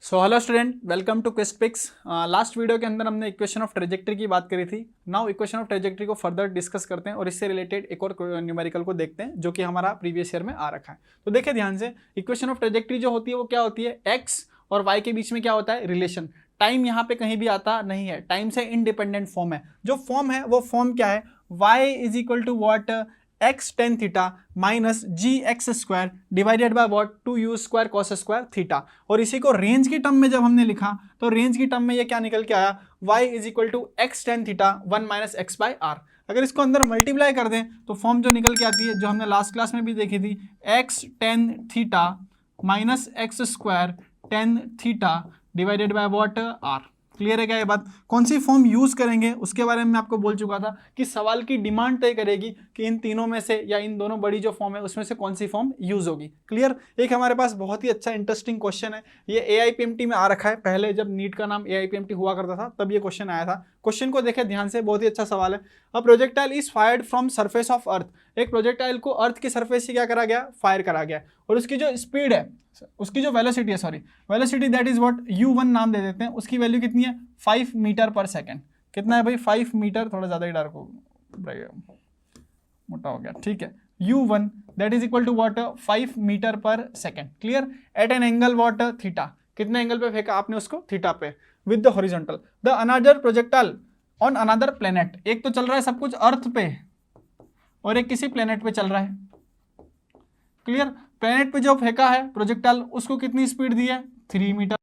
So hello student, welcome to quiz pics. Last video के अंदर हमने इक्वेशन ऑफ ट्रेजेक्ट्री की बात करी थी। नाउ इक्वेशन ऑफ ट्रेजेक्ट्री को फर्दर डिस्कस करते हैं और इससे रिलेटेड एक और न्यूमेरिकल को देखते हैं जो कि हमारा प्रीवियस ईयर में आ रखा है। तो देखिए ध्यान से, इक्वेशन ऑफ ट्रेजेक्ट्री जो होती है वो क्या होती है, एक्स और वाई के बीच में क्या होता है, रिलेशन। टाइम यहाँ पे कहीं भी आता नहीं है, टाइम से इंडिपेंडेंट फॉर्म है। जो फॉर्म है वो फॉर्म क्या है, y is equal to what, X tan theta minus G x square divided by what, 2u square cos square theta. और इसी को रेंज की टर्म में जब हमने लिखा तो रेंज की टर्म में ये क्या निकल के आया, y is equal to X tan theta 1 minus X by R. अगर इसको अंदर मल्टीप्लाई कर दें तो फॉर्म जो निकल के आती है, जो हमने लास्ट क्लास में भी देखी थी, X tan theta minus X square tan theta divided by what, R. Clear है क्या ये बात? कौन सी फॉर्म यूज करेंगे उसके बारे में मैं आपको बोल चुका था कि सवाल की डिमांड तय करेगी कि इन तीनों में से या इन दोनों बड़ी जो फॉर्म है उसमें से कौन सी फॉर्म यूज होगी। क्लियर? एक हमारे पास बहुत ही अच्छा इंटरेस्टिंग क्वेश्चन है, ये AIPMT में आ रखा है। पहले जब नीट का नाम AIPMT हुआ करता था तब ये क्वेश्चन आया था। क्वेश्चन को देखें ध्यान से, बहुत ही अच्छा सवाल है। A projectile is fired from surface of earth. एक प्रोजेक्टाइल को अर्थ की सरफेस से क्या करा गया, फायर करा गया, और उसकी जो स्पीड है, उसकी जो वेलोसिटी है, sorry velocity, that is what u1 नाम दे देते हैं। उसकी वैल्यू कितनी है, 5 मीटर पर सेकंड। कितना है भाई, 5 मीटर, थोड़ा ज्यादा ही डार्क हो मोटा हो गया, ठीक है। u1 that is equal to what, 5 metre पर second. Clear? At an angle what, theta. कितने एंगल पे फेंका आपने उसको, थीटा पे, with the horizontal. The another projectile on another planet. एक तो चल रहा है सब कुछ अर्थ पे और एक किसी प्लेनेट पे चल रहा है। क्लियर? प्लेनेट पे जो फेंका है प्रोजेक्टाइल, उसको कितनी स्पीड दी है, 3 मीटर,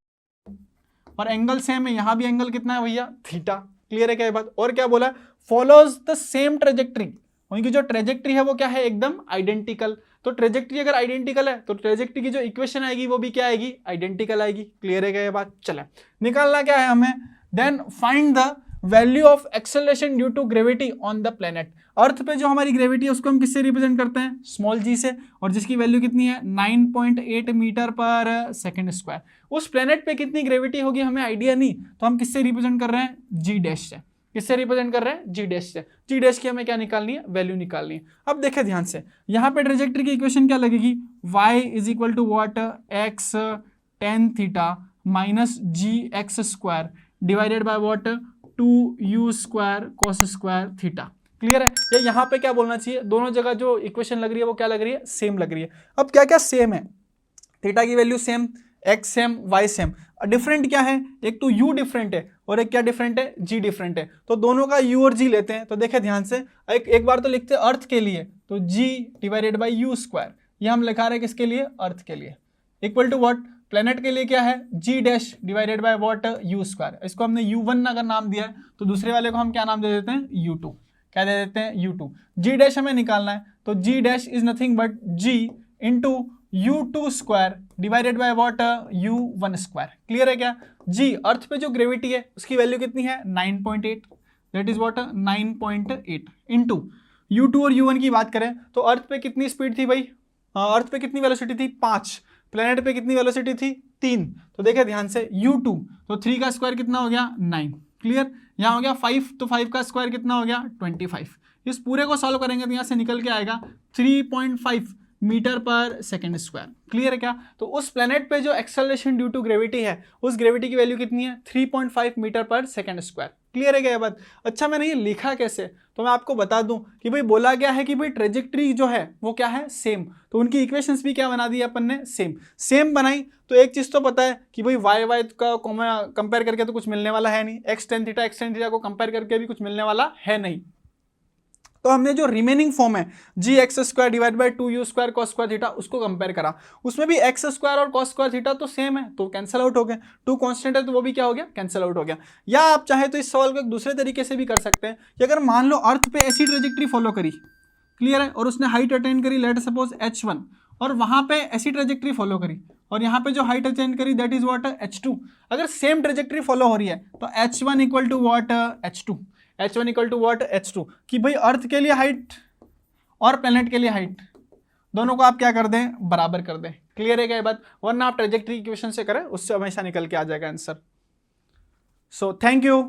और एंगल सेम है, यहां भी एंगल कितना है भैया, थीटा। क्लियर है क्या ये बात? और क्या बोला, फॉलोज द सेम ट्रेजेक्ट्री। उनकी जो ट्रेजेक्ट्री है वो क्या है, एकदम आइडेंटिकल। तो ट्रेजेक्ट्री अगर आइडेंटिकल है तो ट्रेजेक्ट्री की जो इक्वेशन आएगी वो भी क्या आएगी, आइडेंटिकल आएगी। क्लियर है क्या ये बात? चले, निकालना क्या है हमें, then find the value of acceleration due to gravity on the planet. Earth पे जो हमारी ग्रेविटी है उसको हम किससे रिप्रेजेंट करते हैं, स्मॉल जी से, और जिसकी वैल्यू कितनी है, 9.8 मीटर पर सेकंड स्क्वायर। उस प्लेनेट पे कितनी ग्रेविटी होगी हमें आइडिया नहीं, तो हम किससे रिप्रेजेंट कर रहे हैं, जी डैश से। किससे रिप्रेजेंट कर रहे हैं, जी डैश से। जी डैश की हमें क्या निकालनी है, वैल्यू निकालनी है। अब देखें ध्यान से, यहाँ पे ट्रेजेक्ट्री की इक्वेशन क्या लगेगी, y is equal to what, X tan theta minus G x square divided by what, 2u square cos square theta. Clear है? या यहाँ पे क्या बोलना चाहिए, दोनों जगह जो इक्वेशन लग रही है वो क्या लग रही है, सेम लग रही है। अब क्या क्या सेम है, थीटा की value same, X same, Y same. Different क्या है, एक तो u डिफरेंट है और एक क्या डिफरेंट है, g डिफरेंट है। तो दोनों का u और g लेते हैं। तो देखें ध्यान से, एक बार तो लिखते हैं अर्थ के लिए, तो g divided by you square. ये हम लिखा रहे हैं किसके लिए, अर्थ के लिए, इक्वल टू व्हाट, प्लेनेट के लिए क्या है, g dash divided by what, u square. इसको हमने u1 अगर नाम दिया है तो दूसरे वाले को हम क्या नाम दे देते हैं, u2। क्या दे देते हैं, u2। जी डैश हमें निकालना है, तो g dash is nothing but g into u2 square divided by what, u1 square. Clear है क्या? g अर्थ पे जो ग्रेविटी है उसकी वैल्यू कितनी है, 9.8, that is what, 9.8 into u2 और u1 की बात करें तो अर्थ पे कितनी स्पीड थी भाई, अर्थ पे कितनी वेलोसिटी थी, 5। प्लेनेट पे कितनी वेलोसिटी थी, 3। तो देखिए ध्यान से, u2 तो 3 का स्क्वायर कितना हो गया, 9। क्लियर? यहाँ हो गया 5, तो 5 का स्क्वायर कितना हो गया, 25। इस पूरे को सॉल्व करेंगे तो यहाँ से निकल के आएगा 3.5 मीटर पर सेकेंड स्क्वायर। क्लियर है क्या? तो उस प्लेनेट पे जो एक्सेलरेशन ड्यू टू ग्रेविटी है, उस ग्रेविटी की वैल्यू कितनी है, 3.5 मीटर पर सेकेंड स्क्वायर। क्लियर है क्या ये बात? अच्छा, मैंने ये लिखा कैसे, तो मैं आपको बता दूं कि भाई बोला गया है कि भाई ट्रेजेक्ट्री जो है वो क्या है, सेम। तो उनकी इक्वेशंस भी क्या बना दी अपन ने, सेम बनाई। तो एक चीज तो पता है कि भाई वाई का कंपेयर करके तो कुछ मिलने वाला है नहीं, एक्स टेन थीटा को कंपेयर करके भी कुछ मिलने वाला है नहीं। तो हमने जो रिमेनिंग फॉर्म है g x square divide by 2u square cos square theta, उसको कंपेयर करा। उसमें भी एक्स स्क्वायर और कॉस स्क्वायर थीटा तो सेम है, तो कैंसिल आउट हो गए। 2 कांस्टेंट है तो वो भी क्या हो गया, कैंसिल आउट हो गया। या आप चाहे तो इस सवाल को एक दूसरे तरीके से भी कर सकते हैं कि अगर मान लो अर्थ पे ऐसी ट्रेजेक्ट्री फॉलो करी, क्लियर है, और उसने हाइट अटेंड करी, लेट सपोज h1, और वहां पे ऐसी ट्रेजेक्ट्री फॉलो करी, और यहाँ पे जो हाइट अटेंड करी दैट इज व्हाट, h2। अगर सेम ट्रेजेक्ट्री फॉलो हो रही है तो h1 equal to what, h2, h1 equal to what, h2। कि भाई अर्थ के लिए हाइट और प्लेनेट के लिए हाइट दोनों को आप क्या कर दें, बराबर कर दें। क्लियर है क्या ये बात? वरना आप ट्रेजेक्ट्री इक्वेशन से करें, उससे हमेशा निकल के आ जाएगा आंसर। So thank you.